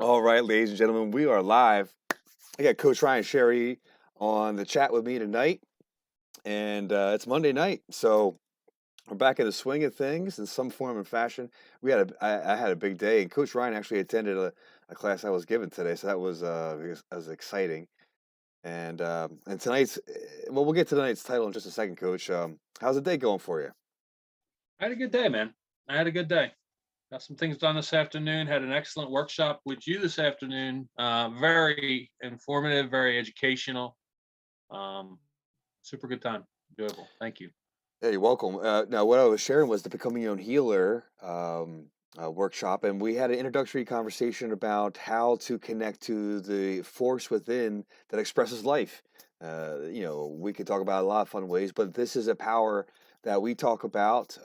All right, ladies and gentlemen, we are live. I got Coach Ryan Sherry on the chat with me tonight, and it's Monday night, so we're back in the swing of things in some form and fashion. I had a big day, and Coach Ryan actually attended a class I was given today, so that was exciting. And tonight's well, we'll get to tonight's title in just a second, Coach. How's the day going for you? I had a good day, man. I had a good day. Got some things done this afternoon. Had an excellent workshop with you this afternoon. Very informative, very educational. Um, Super good time. Enjoyable. Thank you. Hey, you're welcome. Now, what I was sharing was the Becoming Your Own Healer workshop, and we had an introductory conversation about how to connect to the force within that expresses life. We could talk about a lot of fun ways, but this is a power that we talk about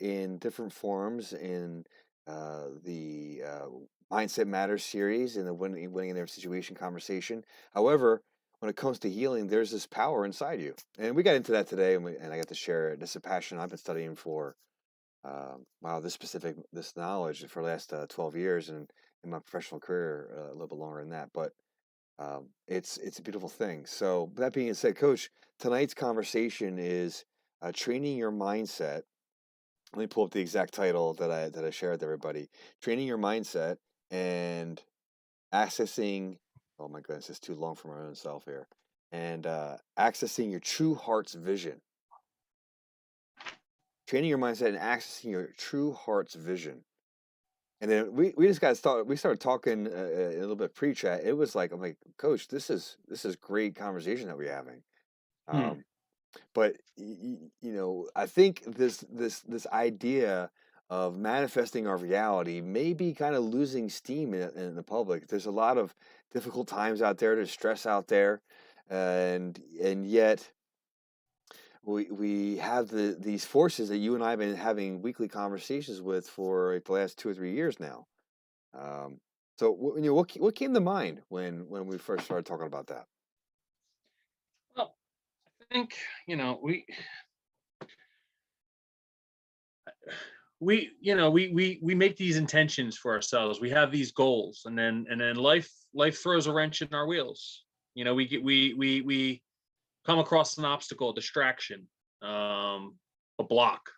in different forms in the Mindset Matters series and the winning in their situation conversation. However, when it comes to healing, there's this power inside you, and we got into that today, and I got to share it. This is a passion I've been studying for this knowledge for the last 12 years, and in my professional career a little bit longer than that. But it's a beautiful thing. So that being said, Coach, tonight's conversation is training your mindset. Let me pull up the exact title that I shared with everybody. Training your mindset and accessing, oh my goodness, it's too long for my own self here. And accessing your true heart's vision. Training your mindset and accessing your true heart's vision. And then we just got started. We started talking a little bit pre-chat. It was like, I'm like, Coach, this is great conversation that we're having. Hmm. Um, but I think this idea of manifesting our reality may be kind of losing steam in the public. There's a lot of difficult times out there. There's stress out there, and yet we have these forces that you and I have been having weekly conversations with for like the last 2 or 3 years now. Um, so what came to mind when we first started talking about that? Well, I think we make these intentions for ourselves. We have these goals, and then life throws a wrench in our wheels. We come across an obstacle, a distraction, a block,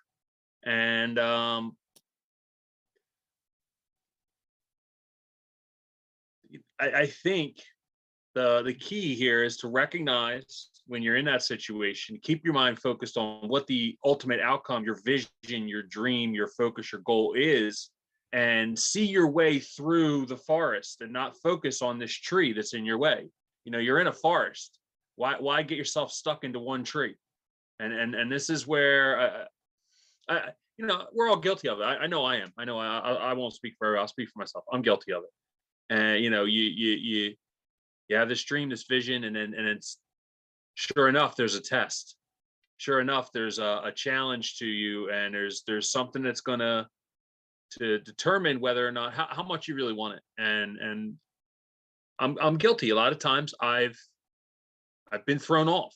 and I think the key here is to recognize when you're in that situation, keep your mind focused on what the ultimate outcome, your vision, your dream, your focus, your goal is, and see your way through the forest and not focus on this tree that's in your way. You're in a forest. Why get yourself stuck into one tree? And this is where we're all guilty of it. I know I am. I know I won't speak for everyone. I'll speak for myself. I'm guilty of it. And you have this dream, this vision, and it's sure enough, there's a test. Sure enough, there's a challenge to you, and there's something that's gonna to determine whether or not how much you really want it. And I'm guilty. A lot of times I've been thrown off,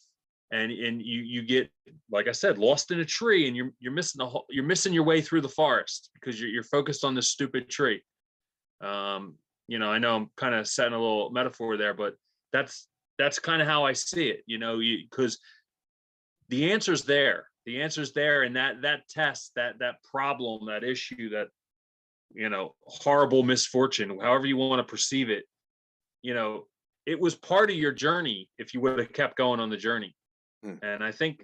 and you get, like I said, lost in a tree, and you're missing you're missing your way through the forest because you're focused on this stupid tree. I know I'm kind of setting a little metaphor there, but that's that's kind of how I see it. Because the answer's there. The answer's there, and that test, that problem, that issue, that horrible misfortune, however you want to perceive it, you know, it was part of your journey if you would have kept going on the journey. Hmm. And I think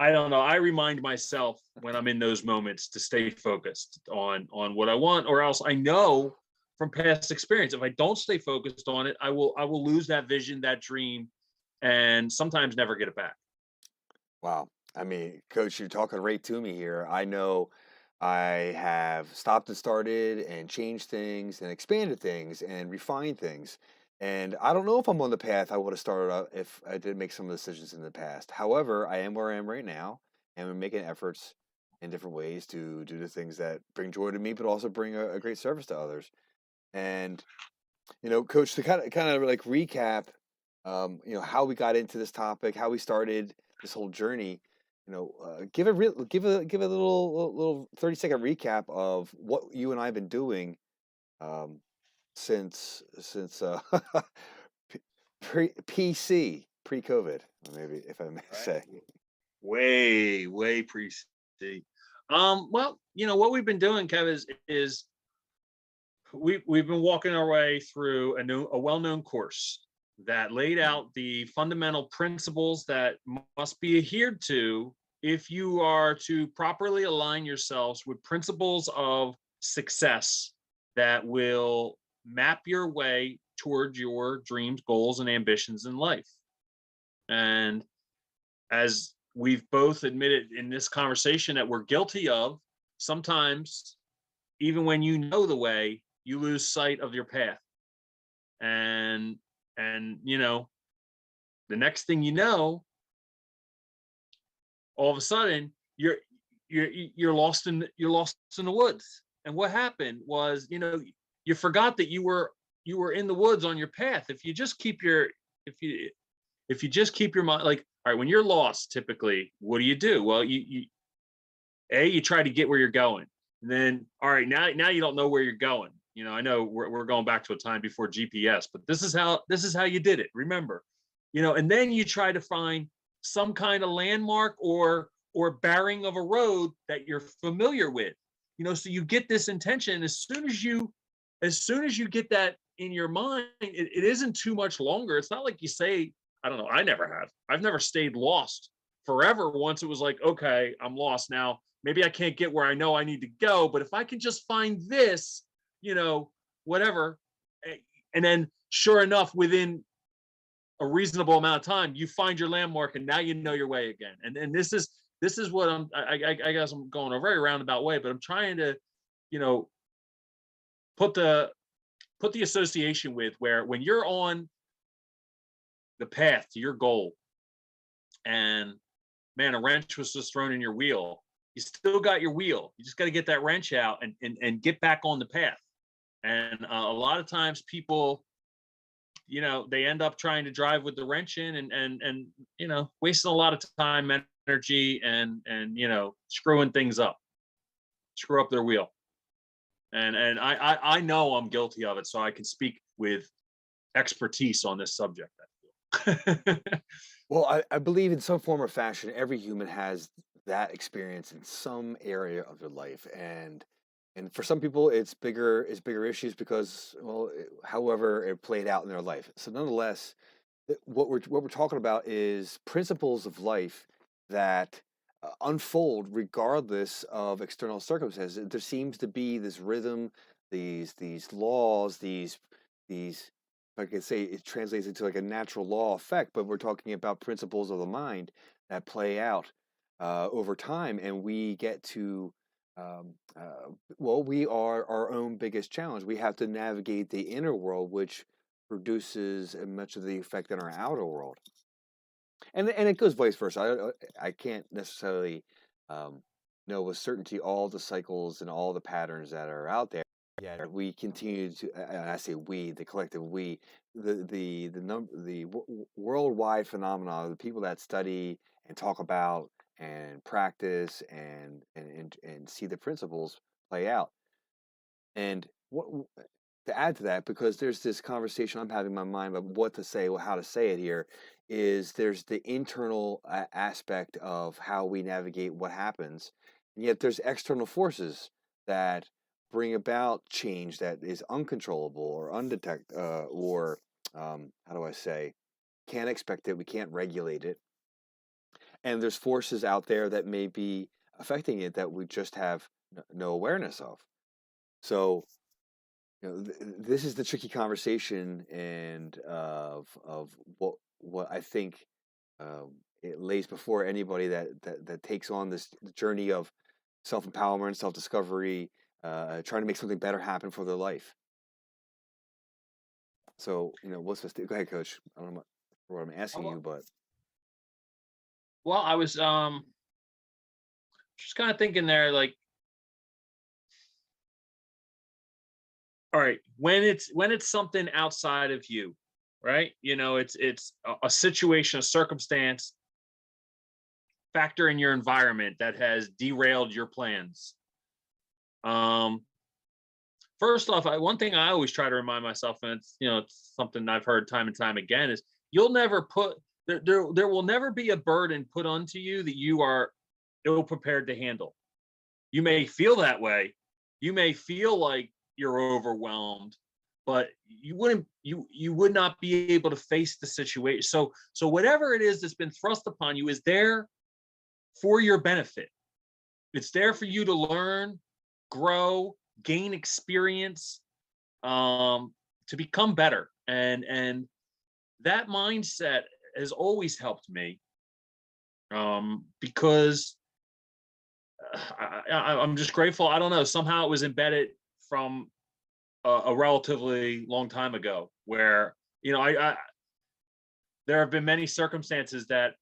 I don't know. I remind myself when I'm in those moments to stay focused on what I want, or else I know from past experience, if I don't stay focused on it, I will lose that vision, that dream, and sometimes never get it back. Wow. I mean, Coach, you're talking right to me here. I know I have stopped and started and changed things and expanded things and refined things. And I don't know if I'm on the path I would have started out if I did make some of the decisions in the past. However, I am where I am right now, and I'm making efforts in different ways to do the things that bring joy to me, but also bring a great service to others. And Coach, to kind of like recap, how we got into this topic, how we started this whole journey. Give a little 30-second recap of what you and I have been doing um, since PC pre-COVID, maybe if I may Right. say. Way pre-C. Well, what we've been doing, Kev, is we've been walking our way through a well-known course that laid out the fundamental principles that must be adhered to if you are to properly align yourselves with principles of success that will map your way toward your dreams, goals, and ambitions in life. And as we've both admitted in this conversation that we're guilty of, sometimes even when you know the way, you lose sight of your path. And the next thing you know, all of a sudden you're lost in the woods. And what happened was, you forgot that you were in the woods on your path. If you just keep your mind, like, all right, when you're lost, typically, what do? Well, you try to get where you're going. And then, all right, now you don't know where you're going. I know we're going back to a time before GPS, but this is how you did it. Remember, and then you try to find some kind of landmark or bearing of a road that you're familiar with. So you get this intention. As soon as you get that in your mind, it isn't too much longer. It's not like you say, I don't know, I never have. I've never stayed lost forever. Once it was like, okay, I'm lost now. Maybe I can't get where I know I need to go, but if I can just find this, whatever. And then sure enough, within a reasonable amount of time, you find your landmark and now you know your way again. And this is what I guess I'm going a very roundabout way, but I'm trying to, you know, put the association with where when you're on the path to your goal and man, a wrench was just thrown in your wheel, you still got your wheel. You just got to get that wrench out and get back on the path. And a lot of times people, they end up trying to drive with the wrench in and wasting a lot of time, energy, and screwing things up, screw up their wheel. And I know I'm guilty of it, so I can speak with expertise on this subject. I feel. Well, I believe in some form or fashion, every human has that experience in some area of their life, and for some people, it's bigger issues because, well, however it played out in their life. So nonetheless, what we're talking about is principles of life that unfold regardless of external circumstances. There seems to be this rhythm, these laws, these if I could say it translates into like a natural law effect, but we're talking about principles of the mind that play out over time, and we get to well, we are our own biggest challenge. We have to navigate the inner world, which produces much of the effect in our outer world, and it goes vice versa. I can't necessarily um, know with certainty all the cycles and all the patterns that are out there. Yeah, we continue to, and I say we, the collective we, the worldwide phenomena, the people that study and talk about and practice and see the principles play out. And to add to that, because there's this conversation I'm having in my mind about what to say, well, how to say it here, is there's the internal aspect of how we navigate what happens, and yet there's external forces that bring about change that is uncontrollable or undetect or how do I say, can't expect it, we can't regulate it, and there's forces out there that may be affecting it that we just have no awareness of. So this is the tricky conversation, and of what I think it lays before anybody that takes on this journey of self empowerment, self discovery, trying to make something better happen for their life. So what's this? Go ahead, Coach. I don't know what I'm asking you, but Well, I was just kind of thinking there, like, all right, when it's something outside of you, right? It's a situation, a circumstance, factor in your environment that has derailed your plans. Um, first off, one thing I always try to remind myself, and it's, it's something I've heard time and time again, is you'll never put there will never be a burden put onto you that you are ill prepared to handle. You may feel that way. You may feel like you're overwhelmed, but you would not be able to face the situation. So whatever it is that's been thrust upon you is there for your benefit. It's there for you to learn, grow, gain experience, to become better. And that mindset has always helped me, because I'm just grateful. I don't know. Somehow it was embedded from a relatively long time ago, where I there have been many circumstances that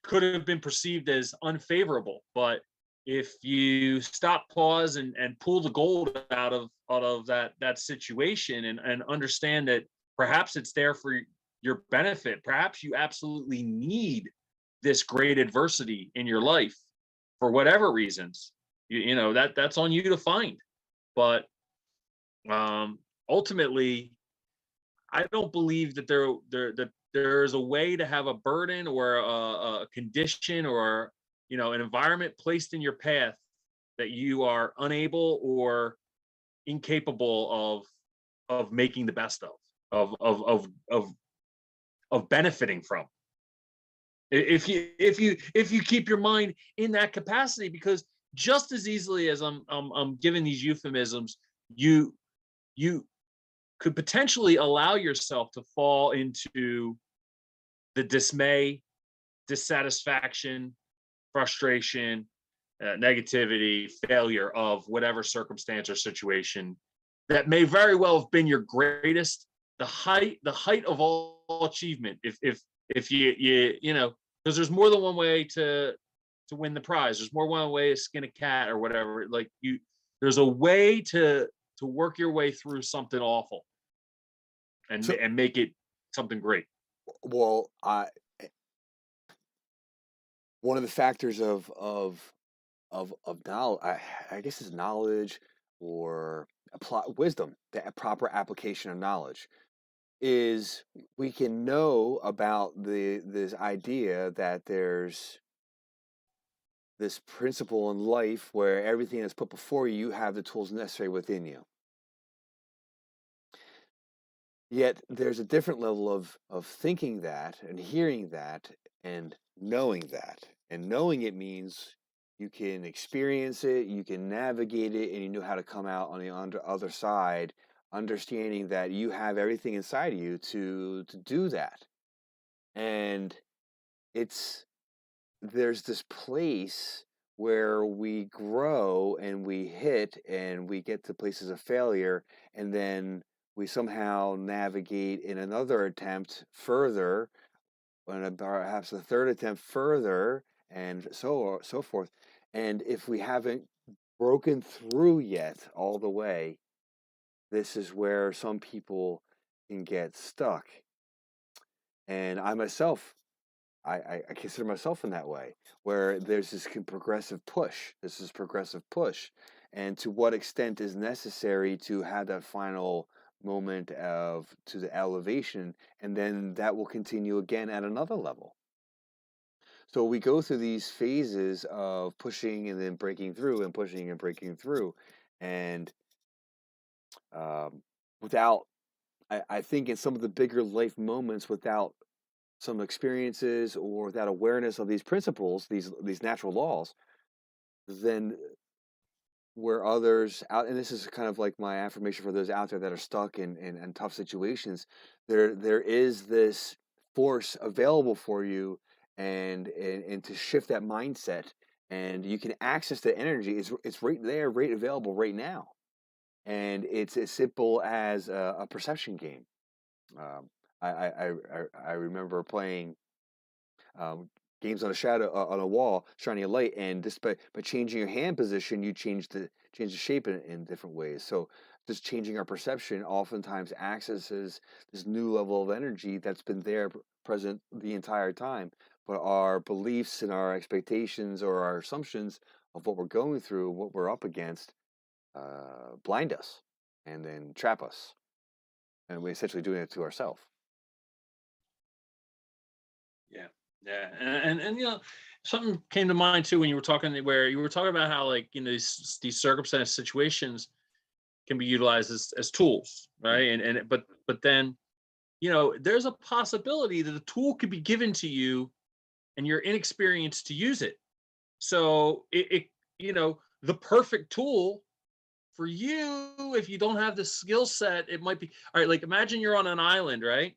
could have been perceived as unfavorable, but if you stop, pause, and pull the gold out of that situation, and understand that perhaps it's there for your benefit, perhaps you absolutely need this great adversity in your life for whatever reasons, that's on you to find. But ultimately, I don't believe that there's a way to have a burden or a condition or an environment placed in your path that you are unable or incapable of making the best of benefiting from. If you keep your mind in that capacity, because just as easily as I'm giving these euphemisms, you could potentially allow yourself to fall into the dismay, dissatisfaction, frustration, negativity, failure of whatever circumstance or situation that may very well have been your greatest, the height of all achievement. If because there's more than one way to win the prize. There's more one way to skin a cat or whatever. Like there's a way to work your way through something awful and So, and make it something great. well, one of the factors of knowledge, I guess, is knowledge or apply wisdom, the proper application of knowledge is we can know about this idea that there's this principle in life where everything that's put before you, you have the tools necessary within you. Yet there's a different level of thinking that and hearing that and knowing that. And knowing it means you can experience it, you can navigate it, and you know how to come out on the other side, understanding that you have everything inside of you to do that. And it's there's this place where we grow and we hit and we get to places of failure, and then we somehow navigate in another attempt further, and perhaps a third attempt further, and so forth. And if we haven't broken through yet all the way, this is where some people can get stuck. And I myself, I consider myself in that way, where there's this progressive push. This is progressive push, and to what extent is necessary to have that final moment of to the elevation, and then that will continue again at another level. So we go through these phases of pushing and then breaking through, and pushing and breaking through, and without, I think, in some of the bigger life moments, without some experiences or that awareness of these principles, these natural laws, then where others out, and this is kind of like my affirmation for those out there that are stuck in tough situations, there is this force available for you, and to shift that mindset, and you can access the energy. It's right there, right available right now, and it's as simple as a perception game. Um, I remember playing games on a shadow on a wall, shining a light, and just by changing your hand position, you change the shape in different ways. So just changing our perception oftentimes accesses this new level of energy that's been there present the entire time. But our beliefs and our expectations or our assumptions of what we're going through, what we're up against, blind us. and then trap us. And we're essentially doing it to ourselves. Yeah, yeah, and something came to mind too when you were talking, where you were talking about how, like, these circumstance situations can be utilized as tools, Mm. right? But then, there's a possibility that a tool could be given to you and you're inexperienced to use it. So the perfect tool for you, if you don't have the skill set, it might be, all right. Like, imagine you're on an island, right?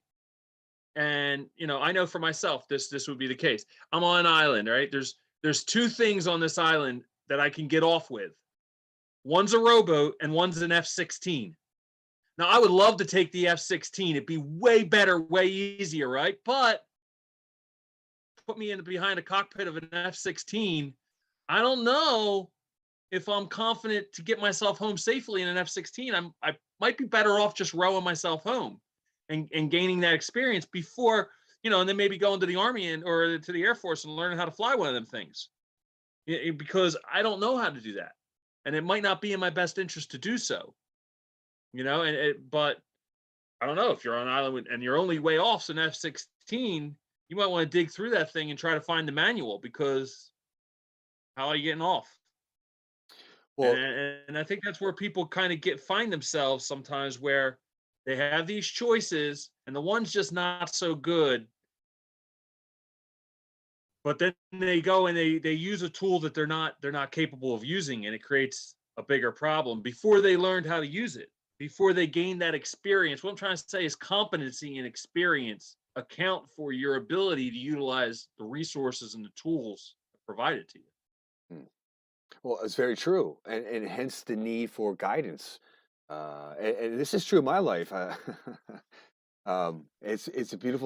And I know for myself, this would be the case. I'm on an island, right? There's two things on this island that I can get off with. One's a rowboat and one's an F-16. Now, I would love to take the F-16. It'd be way better, way easier, right? But put me in behind a cockpit of an F-16, I don't know if I'm confident to get myself home safely in an F-16. I might be better off just rowing myself home and gaining that experience before, and then maybe going to the Army or to the Air Force and learning how to fly one of them things. Because I don't know how to do that. And it might not be in my best interest to do so. But I don't know, if you're on an island and your only way off's an F-16, you might want to dig through that thing and try to find the manual, because how are you getting off? Well, And I think that's where people kind of find themselves sometimes, where they have these choices and the one's just not so good. But then they go and they use a tool that they're not capable of using, and it creates a bigger problem before they learned how to use it, before they gain that experience. What I'm trying to say is competency and experience account for your ability to utilize the resources and the tools provided to you. mm, well, it's very true, and hence the need for guidance. And this is true in my life. It's a beautiful